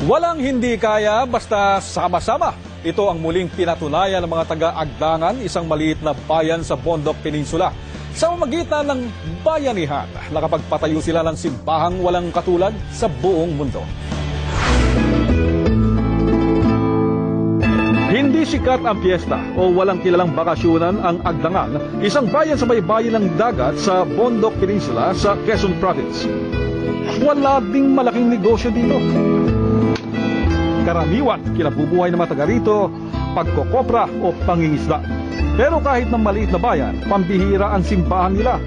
Walang hindi kaya basta sama-sama. Ito ang muling pinatunayan ng mga taga-Agdangan, isang maliit na bayan sa Bondok Peninsula. Sa pamamagitan ng bayanihan, nakapagpatayo sila ng simbahang walang katulad sa buong mundo. Hindi sikat ang piyesta o walang kilalang bakasyonan ang Agdangan, isang bayan sa baybayin ng dagat sa Bondok Peninsula sa Quezon Province. Wala ding malaking negosyo dito. Karaniwan, kinabubuhay ng mga taga rito, pagkokopra o pangingisda. Pero kahit ng maliit na bayan, pambihira ang simbahan nila.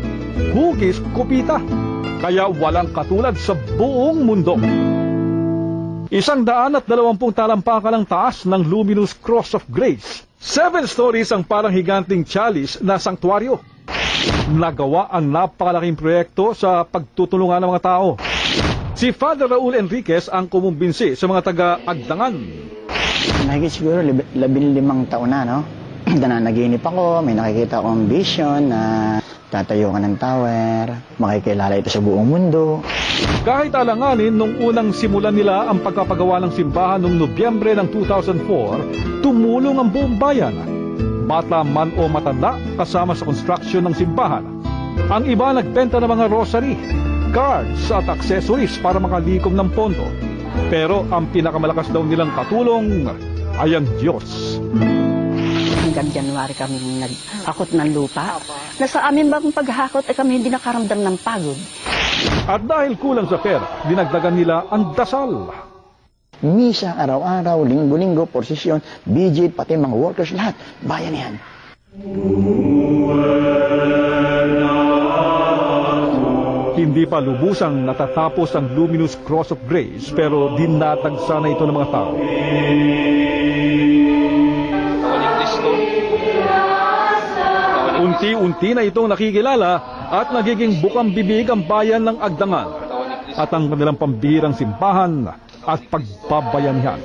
Hugis, kupita. Kaya walang katulad sa buong mundo. 120 talampakan ang taas ng Luminous Cross of Grace. 7 stories ang parang higanting chalice na sanktuaryo. Nagawa ang napakalaking proyekto sa pagtutulungan ng mga tao. Si Father Raul Enriquez ang kumumbinsi sa mga taga-Agdangan. Mahigit siguro 15 taon na, no? Nananaginip ako, may nakikita akong vision na tatayo ka ng tower, makikilala ito sa buong mundo. Kahit alanganin nung unang simulan nila ang pagpapagawa ng simbahan noong Nobyembre ng 2004, tumulong ang buong bayan. Bata man o matanda kasama sa construction ng simbahan. Ang iba nagbenta ng mga rosary, cards at accessories para makalikom ng pondo. Pero ang pinakamalakas daw nilang katulong ay ang Diyos. Hanggang January kami naghakot ng lupa. Nasa amin bang paghakot ay kami hindi nakaramdam ng pagod. At dahil kulang sa pera, dinagdagan nila ang dasal. Misa, araw-araw, linggo-linggo, prosesyon, vigil, pati mga workers, lahat. Bayan yan. Hindi pa lubusang natatapos ang Luminous Cross of Grace pero dinatag sana ito ng mga tao. Unti-unti na itong nakikilala at nagiging bukang bibig ang bayan ng Agdangan at ang kanilang pambihirang simbahan at pagbabayanihan.